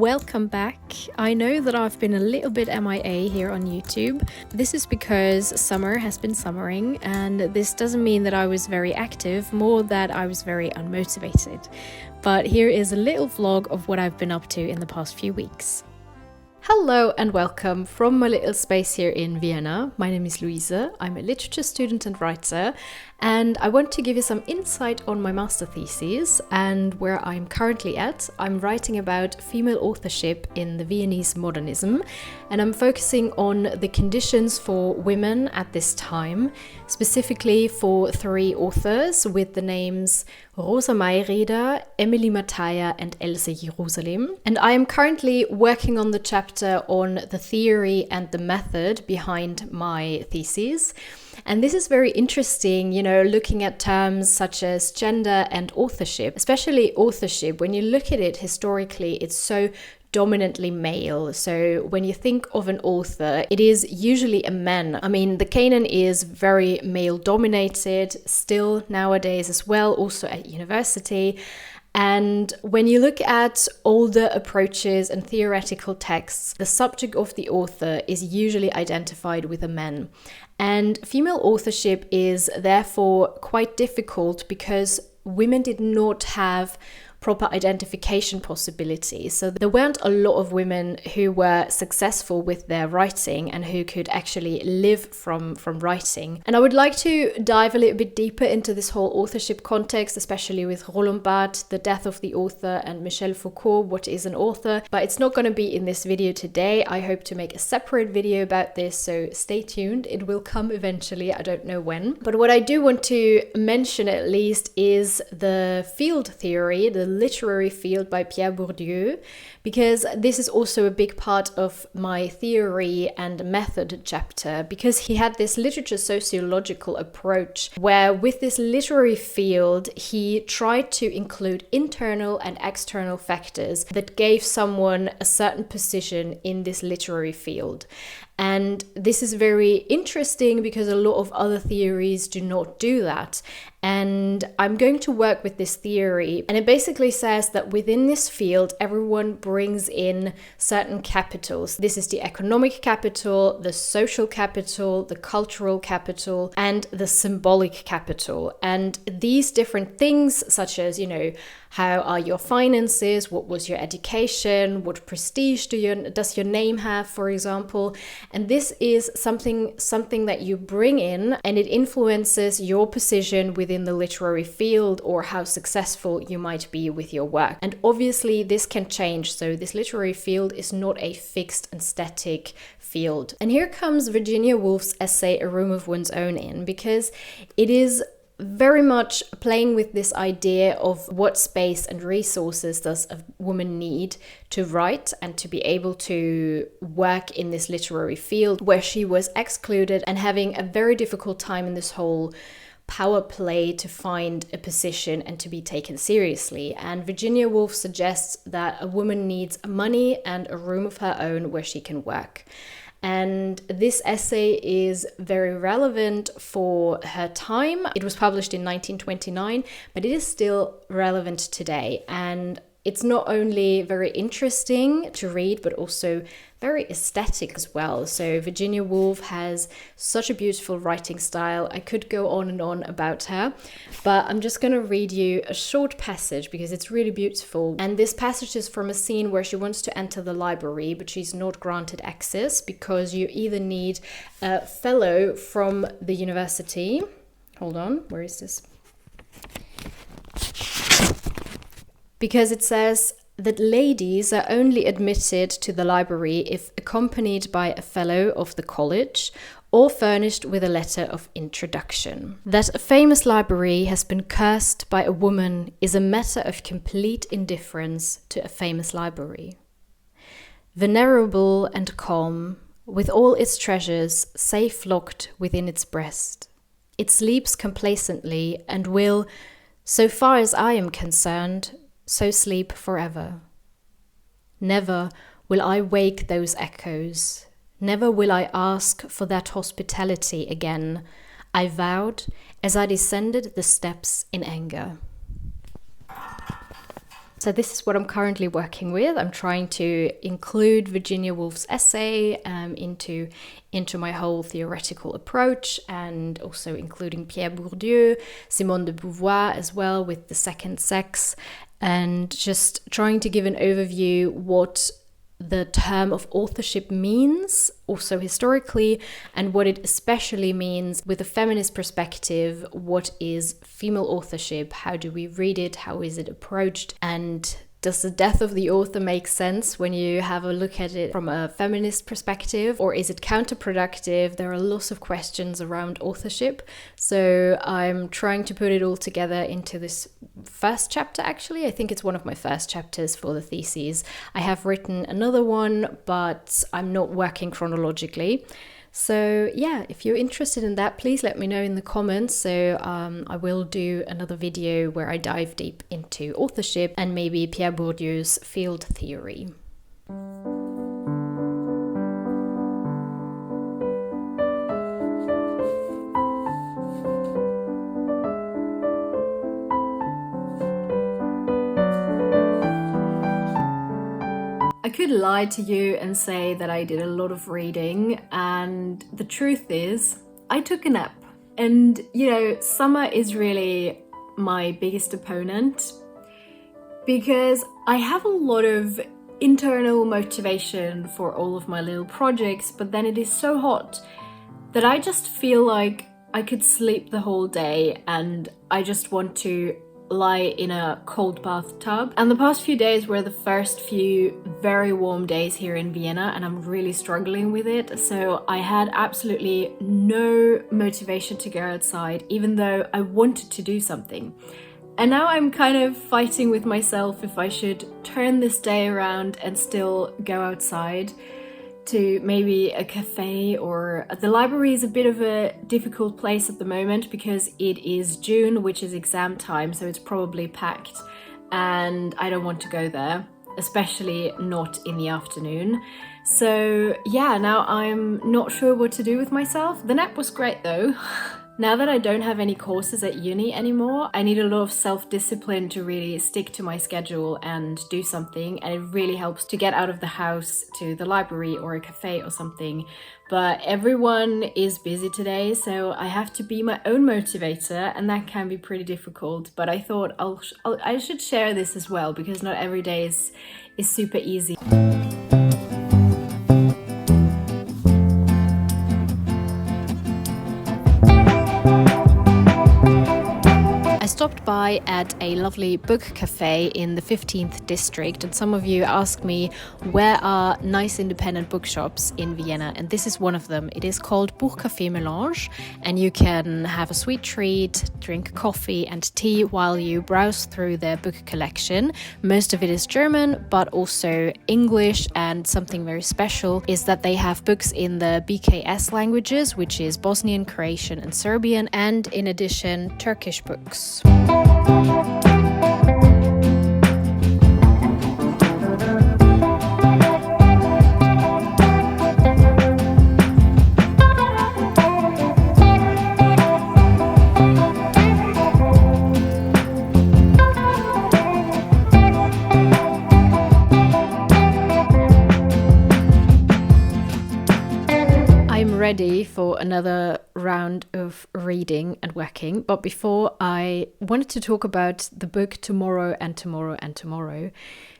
Welcome back. I know that I've been a little bit MIA here on YouTube. This is because summer has been summering, and this doesn't mean that I was very active, more that I was very unmotivated. But here is a little vlog of what I've been up to in the past few weeks. Hello and welcome from my little space here in Vienna. My name is Luise, I'm a literature student and writer, and I want to give you some insight on my master thesis and where I'm currently at. I'm writing about female authorship in the Viennese modernism, and I'm focusing on the conditions for women at this time, specifically for three authors with the names Rosa Mayreder, Emily Matthaya and Else Jerusalem. And I am currently working on the chapter on the theory and the method behind my thesis. And this is very interesting, looking at terms such as gender and authorship, especially authorship. When you look at it historically, it's so dominantly male. So when you think of an author, it is usually a man. I mean, the canon is very male dominated still nowadays as well, also at university. And when you look at older approaches and theoretical texts, the subject of the author is usually identified with a man. And female authorship is therefore quite difficult because women did not have proper identification possibilities. So there weren't a lot of women who were successful with their writing and who could actually live from writing. And I would like to dive a little bit deeper into this whole authorship context, especially with Roland Barthes, the death of the author, and Michel Foucault, what is an author? But it's not going to be in this video today. I hope to make a separate video about this, so stay tuned. It will come eventually, I don't know when. But what I do want to mention at least is the field theory, the literary field by Pierre Bourdieu, because this is also a big part of my theory and method chapter, because he had this literature sociological approach where with this literary field he tried to include internal and external factors that gave someone a certain position in this literary field. And this is very interesting because a lot of other theories do not do that. And I'm going to work with this theory, and it basically says that within this field, everyone brings in certain capitals. This is the economic capital, the social capital, the cultural capital, and the symbolic capital. And these different things, such as, how are your finances? What was your education? What prestige does your name have, for example? And this is something that you bring in, and it influences your position within the literary field or how successful you might be with your work. And obviously this can change. So this literary field is not a fixed and static field. And here comes Virginia Woolf's essay, A Room of One's Own in, because it is very much playing with this idea of what space and resources does a woman need to write and to be able to work in this literary field where she was excluded and having a very difficult time in this whole power play to find a position and to be taken seriously. And Virginia Woolf suggests that a woman needs money and a room of her own where she can work. And this essay is very relevant for her time. It was published in 1929, but it is still relevant today. And it's not only very interesting to read, but also very aesthetic as well. So Virginia Woolf has such a beautiful writing style. I could go on and on about her, but I'm just going to read you a short passage because it's really beautiful. And this passage is from a scene where she wants to enter the library, but she's not granted access because you either need a fellow from the university. Hold on, where is this? Because it says that ladies are only admitted to the library if accompanied by a fellow of the college or furnished with a letter of introduction. That a famous library has been cursed by a woman is a matter of complete indifference to a famous library. Venerable and calm, with all its treasures safe locked within its breast, it sleeps complacently and will, so far as I am concerned, so sleep forever. Never will I wake those echoes. Never will I ask for that hospitality again, I vowed as I descended the steps in anger. So this is what I'm currently working with. I'm trying to include Virginia Woolf's essay into my whole theoretical approach, and also including Pierre Bourdieu, Simone de Beauvoir as well with The Second Sex, and just trying to give an overview what the term of authorship means, also historically, and what it especially means with a feminist perspective. What is female authorship? How do we read it? How is it approached? And does the death of the author make sense when you have a look at it from a feminist perspective, or is it counterproductive? There are lots of questions around authorship. So I'm trying to put it all together into this first chapter, actually. I think it's one of my first chapters for the thesis. I have written another one, but I'm not working chronologically. So yeah, if you're interested in that, please let me know in the comments. So I will do another video where I dive deep into authorship and maybe Pierre Bourdieu's field theory. I could lie to you and say that I did a lot of reading, and the truth is I took a nap. And summer is really my biggest opponent because I have a lot of internal motivation for all of my little projects, but then it is so hot that I just feel like I could sleep the whole day and I just want to lie in a cold bathtub. And the past few days were the first few very warm days here in Vienna, and I'm really struggling with it. So I had absolutely no motivation to go outside, even though I wanted to do something. And now I'm kind of fighting with myself if I should turn this day around and still go outside to maybe a cafe, or the library is a bit of a difficult place at the moment because it is June, which is exam time, so it's probably packed and I don't want to go there, especially not in the afternoon. So yeah, now I'm not sure what to do with myself. The nap was great though. Now that I don't have any courses at uni anymore, I need a lot of self-discipline to really stick to my schedule and do something, and it really helps to get out of the house to the library or a cafe or something. But everyone is busy today, so I have to be my own motivator, and that can be pretty difficult. But I thought I should share this as well, because not every day is super easy. I stopped by at a lovely book cafe in the 15th district, and some of you asked me where are nice independent bookshops in Vienna, and this is one of them. It is called Buchcafé Melange, and you can have a sweet treat, drink coffee and tea while you browse through their book collection. Most of it is German, but also English, and something very special is that they have books in the BKS languages, which is Bosnian, Croatian and Serbian, and in addition Turkish books. Ready for another round of reading and working, but before, I wanted to talk about the book Tomorrow and Tomorrow and Tomorrow,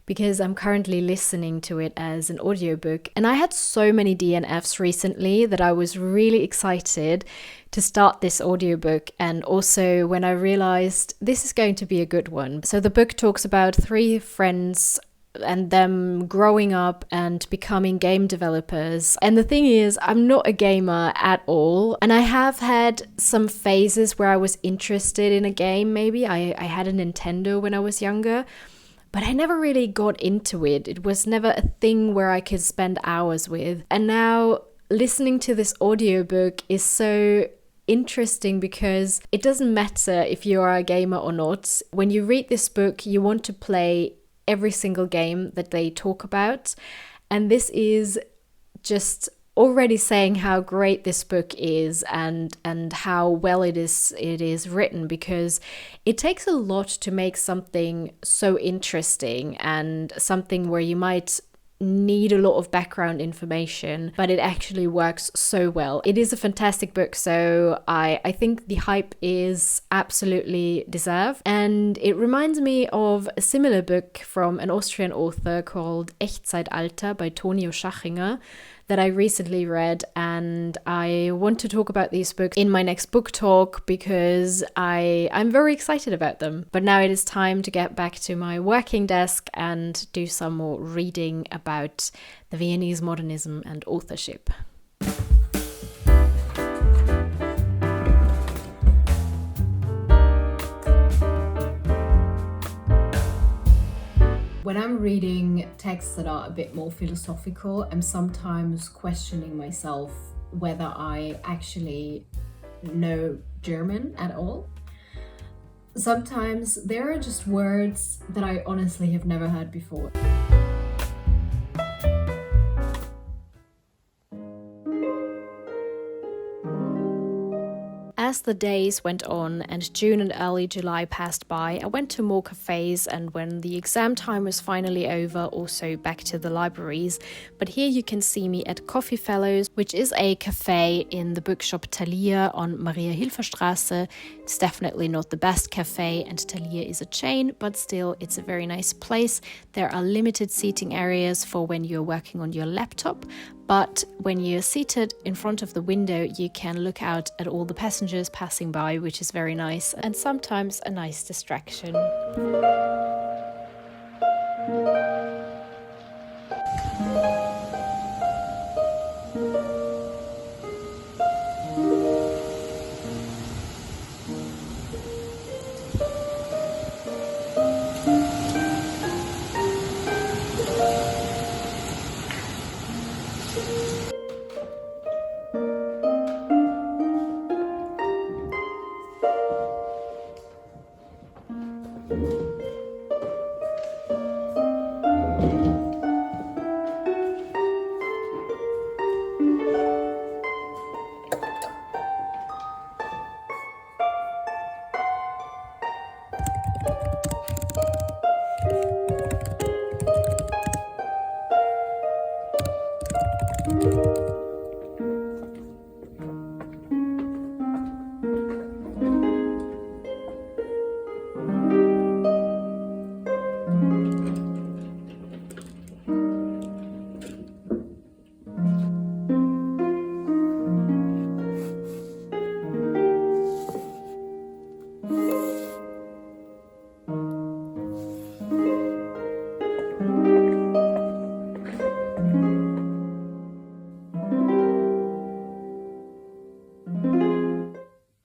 because I'm currently listening to it as an audiobook, and I had so many DNFs recently that I was really excited to start this audiobook, and also when I realized this is going to be a good one. So the book talks about three friends and them growing up and becoming game developers. And the thing is, I'm not a gamer at all, and I have had some phases where I was interested in a game. Maybe I had a Nintendo when I was younger, but I never really got into it. It was never a thing where I could spend hours with. And now listening to this audiobook is so interesting because it doesn't matter if you are a gamer or not. When you read this book, you want to play every single game that they talk about, and this is just already saying how great this book is and how well it is written, because it takes a lot to make something so interesting and something where you might need a lot of background information, but it actually works so well. It is a fantastic book, so I think the hype is absolutely deserved. And it reminds me of a similar book from an Austrian author called Echtzeitalter by Tonio Schachinger that I recently read, and I want to talk about these books in my next book talk because I'm very excited about them. But now it is time to get back to my working desk and do some more reading about the Viennese modernism and authorship. When I'm reading texts that are a bit more philosophical, I'm sometimes questioning myself whether I actually know German at all. Sometimes there are just words that I honestly have never heard before. As the days went on and June and early July passed by, I went to more cafes, and when the exam time was finally over, also back to the libraries. But here you can see me at Coffee Fellows, which is a cafe in the bookshop Thalia on Maria-Hilfer-Straße. It's definitely not the best cafe, and Thalia is a chain, but still it's a very nice place. There are limited seating areas for when you're working on your laptop, but when you're seated in front of the window, you can look out at all the passengers passing by, which is very nice and sometimes a nice distraction.